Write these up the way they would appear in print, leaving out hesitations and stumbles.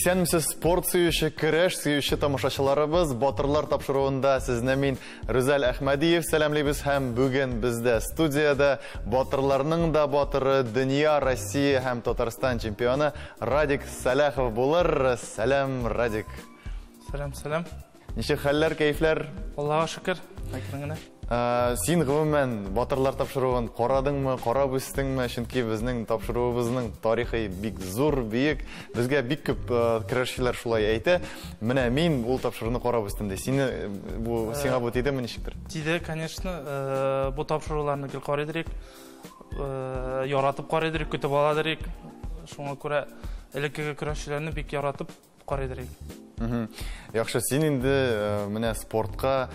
Исәнмесез спорт сөюче, көрәш сөюче тамашачыларыбыз, батырлар тапшыруында сезне мин Рүзәл Әхмәдиев сәламлибез һәм бүген бездә студияда батырларның да батыры, дөнья, Россия һәм Татарстан чемпионы Радик Сәләхов булыр. Сәлам, Радик. Сәлам. Ничек хәлләр, кәйфләр? Аллаһка шөкер. Әкрен генә. Син гомумән батырлар тапшыруын карадыңмы, карап үстеңме? Чөнки безнең тапшыруыбызның тарихы бик зур, бик. Безгә бик күп көрәшчеләр шулай әйтә. Менә мин ул тапшыруны карап үстем. Сиңа бу тидеме ничектер? Тиде, конечно, бу тапшыруларны гел карый дирек. Яратып карый дирек, көтеп ала дирек. Шуңа күрә элеккеге көрәшчеләрне бик яратып карый дирек. Яхшы, син инде менә спортка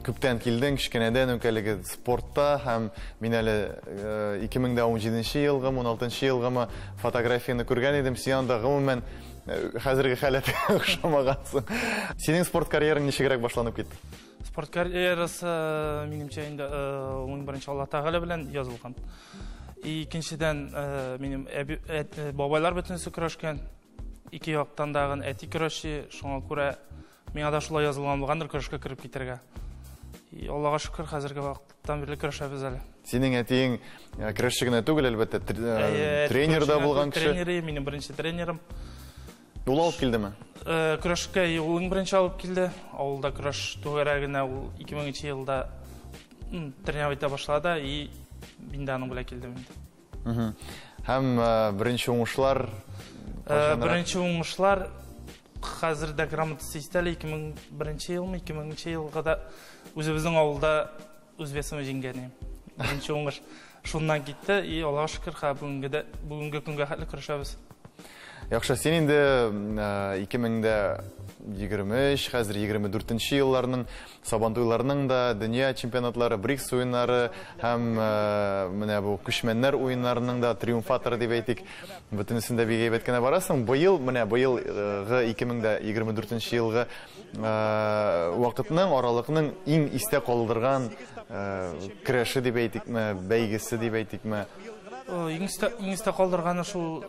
күптән килдең, кичкенәдән үк әлеге спортта һәм мин әле 2017 елгы, 16 елгымы фотографияны күргән идем. Син анда гомумән хәзерге халәткә охшамагансың. Синең спорт карьераң ничегрәк башланып китте? Спорт карьерасы минемчә инде 11 Алла Тәгалә белән язылган. Икенчедән минем бабайлар бөтенесе көрәшкән. Ике яктан дагы әти көрәшче, шуңа күрә миңа да шулай язылган булгандыр көрәшкә кереп китәргә. Аллаһка шөкер, хәзерге вакыттан бирле көрәшәбез әле. Синең әтиң көрәшче генә түгел, әлбәттә, тренер да булган кеше. Тренеры, минем беренче тренерым. Ул алып килдеме? Көрәшкә улың беренче алып килде. Авылда көрәш түгәрәгенә ул 2000 елда тренер итә башлады и мин дә аның белән килдем инде. Һәм беренче уңышлар Беренче уңышлар хәзердә грамота системы 2001 елмы, 2000 елга да үзебезнең авылда үзбәсеме җиңгән. Беренче уңыш шуннан китте и Аллаһка шөкер, бүгенге көнгә хәтле көрәшәбез. Яхшы, син инде 2023, хәзер 24 елларның Сабантуйларның да дөнья чемпионатлары, БРИКС уеннары һәм менә бу күчмәннәр уеннарының да триумфаторы дип әйтик. Бөтенесендә бик әйбәт кенә барасың. Быелгы 2024 елгы вакытның, аралыкның иң истә калдырган көрәше дип әйтикме, бәйгесе дип әйтикме? Иң истә калдырганы шул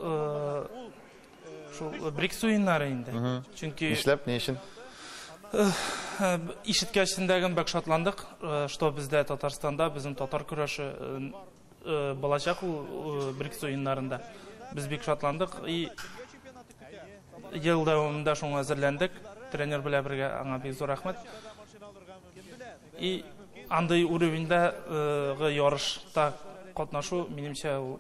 БРИКС уеннары инде. Чөнки Нишләп, ни өчен? Ишеткәчендәген бик шатландык, что бездә Татарстанда безнең татар көрәше булачак ул БРИКС уеннарында. Biz бик шатландык и ел дәвамында шуңа әзерләндек. Тренер белән бергә аңа бик зур рәхмәт. И андый уровеньдә ярышта катнашу минемчә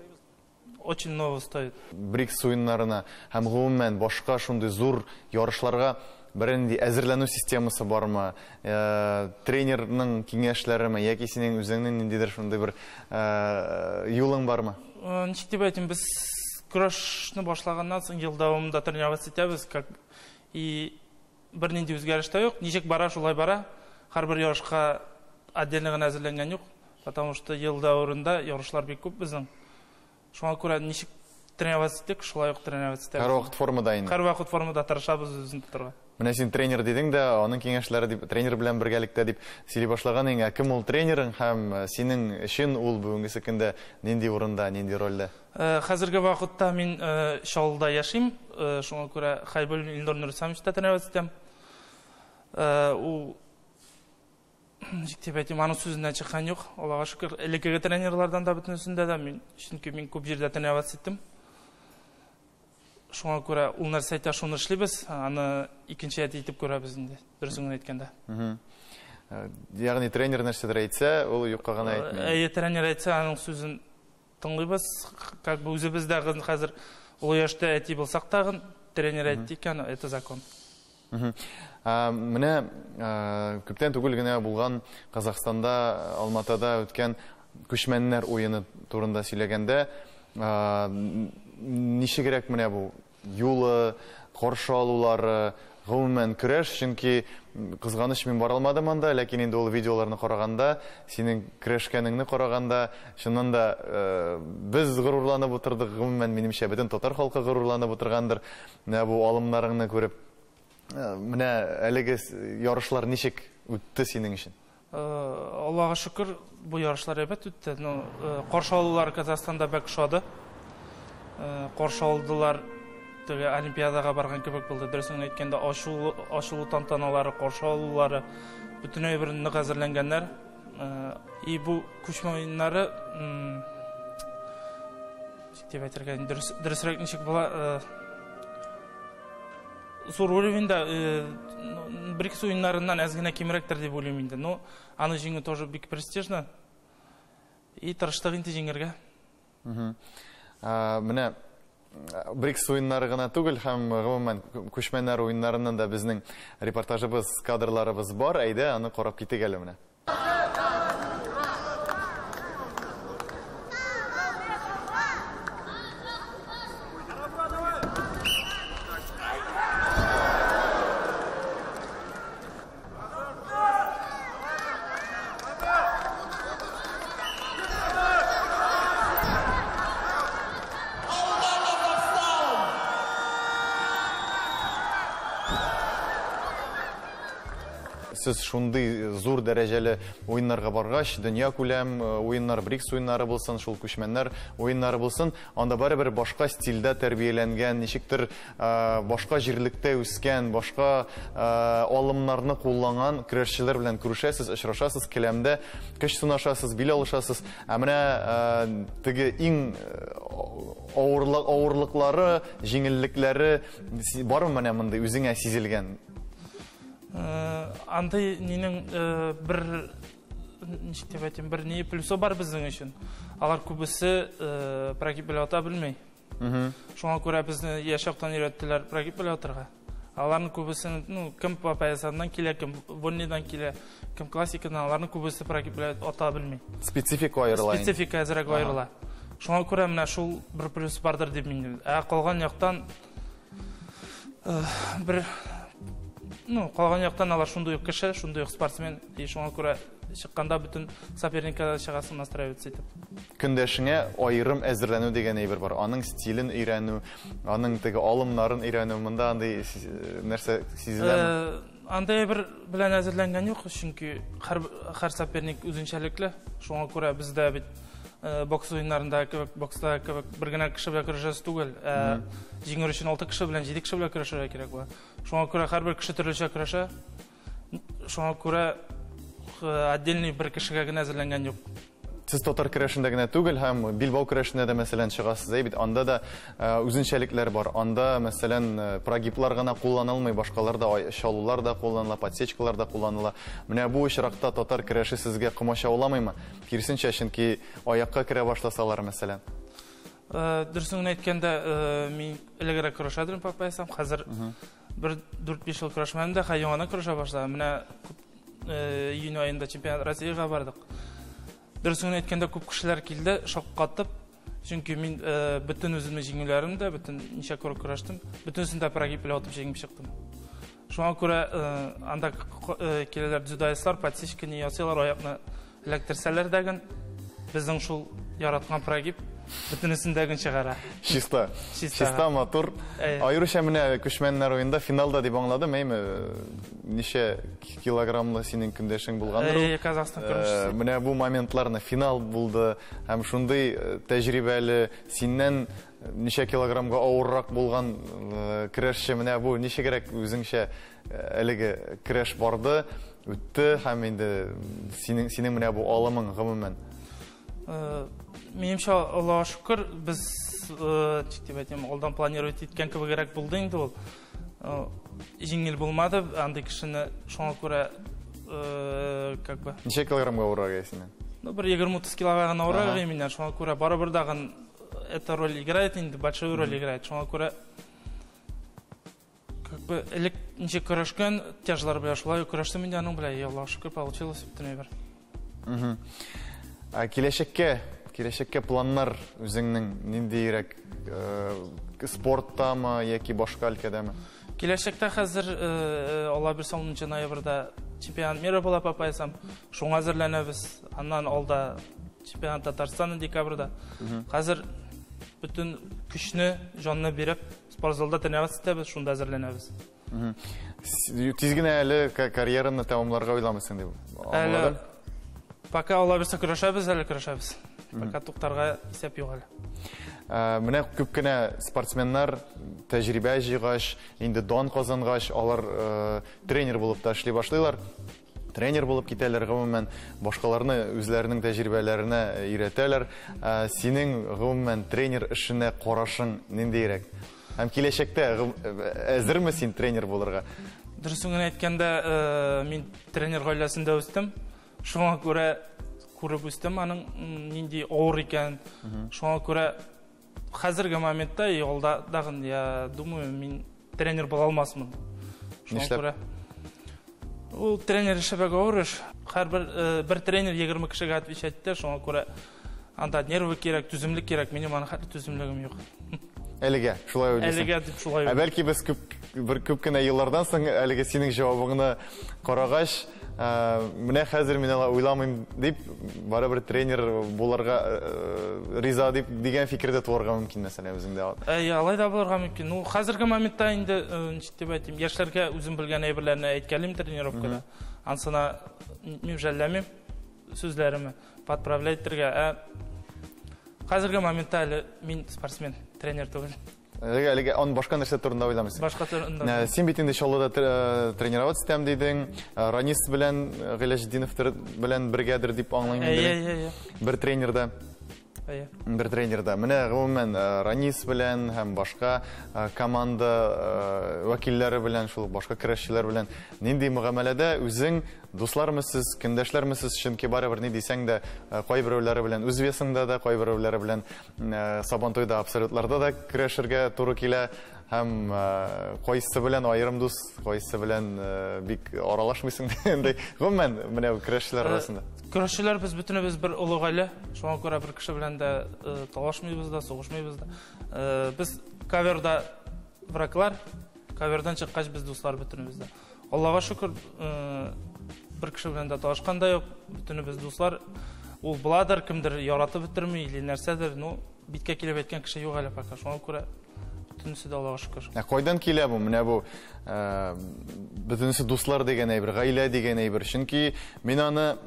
очень ново стоит. БРИКС уеннарына һәм гомумән башка шундый зур ярышларга беренди әзерләнү системасы бармы? Тренерның киңәшләреме яки синең үзеңнең ниндидер шундый бер юлың бармы? Ничек дип әйтим, без көрәшне башлаганнан соң ел дәвамында тренировать итәбез, и бернинди үзгәреш тә юк. Ничек бара, шулай бара. Һәрбер ярышка отдельно гына әзерләнгән юк, потому что ел дәврында ярышлар бик күп безнең. Шуңа күрә ничек тренировать итәк, шулай ук тренировать итәбез. Һәр вакыт формада инде. Һәр вакыт формада тырышабыз үзен тотарга. Менә син тренер дидең дә, аның киңәшләре дип, тренер белән бергәлектә дип сөйли башлаган иң. Кем ул тренерың һәм синең өчен ул бүгенге көндә нинди урында, нинди рольдә? Хәзерге вакытта мин Шалда яшим, шуңа күрә Хайбул Илнур Нурсамовичта тренировать итәм. Ул дип әйтим, аның сүзеннән чыккан юк. Аллаһка шөкер, элеккеге тренерлардан да бөтенесендә дә чөнки мин күп җирдә тренировать иттем. Шуңа күрә ул нәрсә әйтә, шуны эшлибез, аны икенче әти итеп күрәбез инде, дөресен әйткәндә. Ягъни тренер нәрсәдер әйтсә, ул юкка гына әйтмәй. Тренер әйтсә, аның сүзен тыңлыйбыз. Как бы үзебездә хәзер ул яшьтә әти булсак та, тренер әйтте икән, это закон. Менә күптән түгел генә булган Казахстанда, Алматада үткән күчмәннәр уены турында сөйләгәндә, ничегрәк менә бу юлы, каршы алулары, гомумән көрәш, чөнки кызганыч мин бара алмадым анда, ләкин инде ул видеоларны караганда, синең көрәшкәнеңне караганда, чыннан да без горурланып утырдык, гомумән минемчә бөтен татар халкы горурланып утыргандыр. Менә бу алымнарыңны күреп, менә әлеге ярышлар ничек үтте синең өчен? Аллаһка шөкер, бу ярышлар әйбәт үтте. Каршы алулар Казахстанда бик шады. Каршы алдылар олимпиадаға барған кебек болды. Дөресін әйткәндә, ашылу тантаналары, каршы алулары бүтүнөй бир нык әзерләнгәннәр. И бу күчмә уеннары дип әйтергә дөресрәк ничек була, зур уровеньда бер-ике уеннарыннан әз генә кимрәктер дип уйлыйм инде. Но аны җиңү тоже бик престижно. И тырыштык инде җиңәргә. Менә БРИКС уеннары гына түгел, һәм гомумән күчмәннәр уеннарыннан да безнең репортажыбыз, кадрларыбыз бар. Әйдә, аны карап китик әле менә. Сез шундый зур дәрәҗәле уеннарга баргач, дөнья күләм уеннар, БРИКС уеннары булсын, шул күчмәннәр уеннары булсын, анда барыбер башка стильдә тәрбияләнгән, ничектер башка җирлектә үскән, башка алымнарны кулланган көрәшчеләр белән күрешәсез, очрашасыз, келәмдә көч сынашасыз, бил алышасыз. Менә теге иң авырлыклары, җиңеллекләре бармы менә монда үзеңә сизелгән? Андай нинең бер ничек дип әйтим, бер ни плюсы бар безнең өчен. Алар күбесе прогиб белә ата белмәй. Шуңа күрә безне яшактан өйрәттеләр прогиб белә атырга. Аларның күбесен, кем папаясыннан килә, кем воннидан килә, кем классикадан, аларның күбесе прогиб белә ата белмәй. Специфика аерыла. Специфика әзрәк аерыла. Шуңа күрә менә шул бер плюс бардыр дип мин. Калган яктан бер калган яктан алар шундый кеше, шундый спортсмен, и шуңа күрә чыкканда бүтән соперникка чыгасын настраивать итеп. Көндәшеңә аерым әзерләнү дигән әйбер бар. Аның стилен өйрәнү, аның теге алымнарын өйрәнү, монда андый нәрсә сизеләме? Андай бер белән әзерләнгән юк, чөнки һәр соперник үзенчәлекле. Шуңа күрә бездә бит бокс уеннарында кебек, бокста кебек бер генә кеше белән көрәшәс түгел. Җиңү өчен 6 кеше белән 7 кеше белән көрәшергә кирәк була. Шуңа күрә һәрбер кеше төрлечә көрәшә. Шуңа күрә отдельный бер кешегә генә әзерләнгән юк. Сез татар көрәшендә генә түгел, һәм Билбау көрәшендә дә мәсәлән чыгасыз, бит анда да үзенчәлекләр бар. Анда мәсәлән прогиблар гына кулланылмый, башкалар да чалулар да кулланыла, подсечкалар да кулланыла. Менә бу очракта татар көрәше сезгә комачауламыймы? Кирсенчә, чөнки аякка керә башласалар мәсәлән. Дөресен әйткәндә, мин элегрәк көрәшәдем папаясам, хәзер бер 4-5 ел көрәшмәдем дә, яңадан көрәшә башладым. Менә июнь аенда чемпионат Россиягә бардык. Дөресен әйткәндә, күп кешеләр килде, шаккатып, чөнки мин бүтән үземне җиңүләремдә, бүтән ничә көрәштем, бүтәнсен дә прогиб белән атып җиңеп чыктым. Шуңа күрә анда киләләр дзюдоистлар, подсечка ни ясыйлар, аякны эләктерсәләр дәген, безнең шул яраткан прогиб бүтәнсендәген чыгара. Чиста матур. Аеруча менә күчмәннәр уенда финалда дип аңладым, әйме? Ничә килограммлы синең көндәшең булгандыр? Казахстан көрәшчесе. Менә бу моментларны финал булды, һәм шундый тәҗрибәле, синнән ничә килограммга авыррак булган көрәшче, менә бу ничегрәк үзеңчә әлеге көрәш барды, үтте, һәм инде синең менә бу алымың гомумән. Минемчә, Аллаһка шөкер, без дип әйтәм, алдан планировать иткән кебегрәк булды инде ул. Җиңел булмады, андый кешене шуңа күрә как бы. Ничә килограммга авыррак синнән? Бер 20-30 килограммга авыррак миннән, шуңа күрә барыбер дагы эта роль играет инде, большую роль играет. Шуңа күрә как бы элек ничә көрәшкән, тяжлар белән шулай көрәштем инде аның белән, Аллаһка шөкер, получилось бүтән бер. Киләчәккә планнар үзеңнең ниндирәк спорттамы яки башка өлкәдәме? Киләчәктә хәзер Алла бирсә 10 ноябрьдә чемпионат мира була папаясам. Шуңа әзерләнәбез. Аннан алда чемпионат Татарстаны декабрьдә. Хәзер бүтән көчне, җанны биреп, спортзалда тренировать итәбез, шунда әзерләнәбез. Тиз генә әле карьераны тәмамларга уйламыйсың дип. Пока Алла бирсә көрәшәбез, әле көрәшәбез. Пока туктарга исәп юк әле. Менә күп кенә спортсменнар тәҗрибә җыйгач, инде дан казангач, алар тренер булып та эшли башлыйлар. Тренер булып китәләр, гомумән башкаларны үзләренең тәҗрибәләренә өйрәтәләр. Синең гомумән тренер эшенә карашың ниндирәк? Һәм киләчәктә әзерме син тренер булырга? Дөресен әйткәндә, мин тренер гаиләсендә үстем. Шуңа күрә күреп үстем аның нинди авыр икән. Шуңа күрә хәзерге моментта ялда дагын, я думаю, мин тренер була алмасмын. Шуңа күрә ул тренер эше бик авыр эш. Һәр тренер 20 кешегә отвечать итә, шуңа күрә анда нервы кирәк, түземлек кирәк. Минем аны хәтта түземлегем юк. Әлегә шулай уйлыйсың. Әлегә дип шулай. Бәлки без күп кенә еллардан соң әлегә синең җавабыңны карагач, менә хәзер мин ала уйламыйм дип, барыбер тренер буларга риза дип дигән фикердә туарга мөмкин мәсәлән үзеңдә. Алай да булырга мөмкин. Ну, хәзерге моментта инде ничек дип әйтим, яшьләргә үзем белгән әйберләрне әйткәнем тренировкада. Ансына мимжәлләмим сүзләремне подправлять итәргә. Хәзерге моментта әле мин спортсмен, тренер түгел. Әлегә аны башка нәрсә турында уйламыйсың. Башка турында. Син бит инде Чаллыда тренировать итәм дидең. Ранис белән Гыйләҗетдинов белән бергәдер дип аңлыйм. Бер тренерда. Бер тренерда. Менә гомумән Ранис белән һәм башка команда вәкилләре белән, шул башка көрәшчеләр белән нинди мөгамәләдә үзең дуслармысыз, көндәшләрмесез, чөнки барыбер ни дисәң дә кайберәүләре белән үз весыңда да, кайберәүләре белән Сабантуйда абсолютларда да көрәшергә туры килә. Һәм кайсы белән аерым дус, кайсы белән бик аралашмыйсың дигәндәй. Гомумән менә көрәшчеләр арасында. Көрәшчеләр без бөтенебез бер олы гаилә. Шуңа күрә бер кеше белән дә талашмыйбыз да, сугышмыйбыз да. Без каверда враклар, кавердан чыккач без дуслар бөтенебез дә. Аллага шөкер, бер кеше белән дә талашканда юк, бөтенебез дуслар. Ул буладыр, кемдер яратып бетерми или нәрсәдер, ну, биткә килеп әйткән кеше юк әле пока. Шуңа күрә бөтенесе дә Аллага шөкер. Кайдан килә бу? Менә бу бөтенесе дуслар дигән әйбер, гаилә дигән әйбер. Чөнки мин аны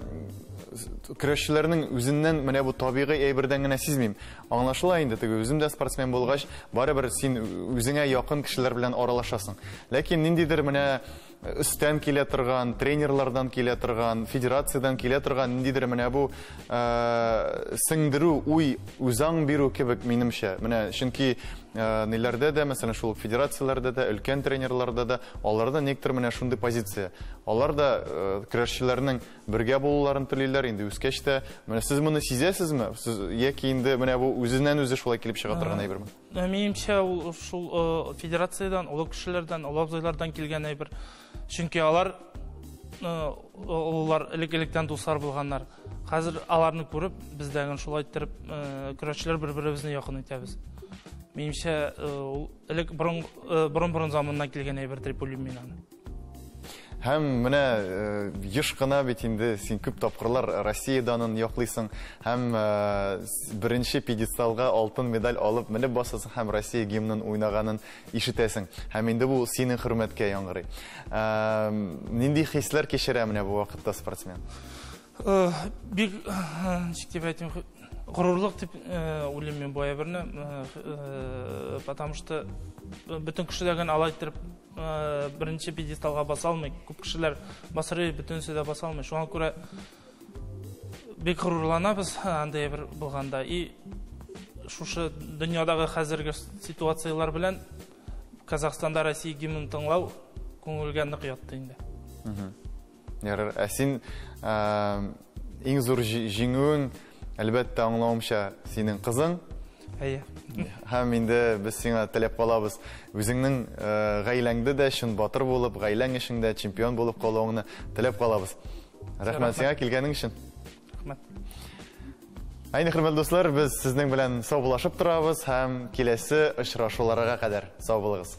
көрәшчеләрнең үзеннән менә бу табигый әйбердән генә сизмим. Аңлашыла инде, теге үзем дә спортсмен булгач, барыбер син үзеңә якын кешеләр белән аралашасың. Ләкин ниндидер менә өстән килә торган, тренерлардан килә торган, федерациядән килә торган ниндидер менә бу сеңдерү, уй, үзаң бирү кебек минемчә. Менә чөнки ниләрдә дә, мәсәлән, шул федерацияләрдә дә, өлкән тренерларда да, аларда никтер менә шундый позиция. Алар да көрәшчеләрнең бергә булуларын телиләр инде үскәч тә. Менә сез моны сизәсезме? Сез яки инде менә бу үзеннән үзе шулай килеп чыга торган әйберме? Минемчә, ул шул федерациядән, олы кешеләрдән, олы абзыйлардан килгән әйбер. Чөнки алар элек-электән дуслар булганнар. Хәзер аларны күреп, без дә шулай иттереп көрәшчеләр бер-беребезне якын итәбез. Минемчә, элек борын заманнан килгән әйбер дип уйлыйм мин аны. Һәм менә еш кына бит инде син күп тапкырлар Россиядан яклыйсың, һәм беренче пьедесталга алтын медаль алып менеп басасың һәм Россия гимнын уйнаганын ишетәсең. Һәм инде бу синең хөрмәткә яңгырый. Нинди хисләр кичерә менә бу вакытта спортсмен? Бик ничек дип әйтим, горурлык дип уйлыйм мин бу әйберне, потому что бөтен кешеләргә алай итеп беренче пьедесталга баса алмый, күп кешеләр басырый, бөтенесе дә баса алмый. Шуңа күрә бик горурланабыз андай бер булганда. И шушы дөньядагы хәзерге ситуациялар белән Казахстанда Россия гимнын тыңлау күңелгә нык ятты инде. Ярар, син иң зур җиңүең әлбәттә аңлавымча синең кызың. Һәм инде без сиңа теләп калабыз. Үзеңнең гаиләңдә дә шун батыр булып, гаиләң эшендә чемпион булып калуыңны теләп калабыз. Рәхмәт сиңа килгәнең өчен. Рәхмәт. Әйне хөрмәтле дуслар, без сезнең белән саубуллашып торабыз һәм киләсе очрашуларга кадәр сау булыгыз.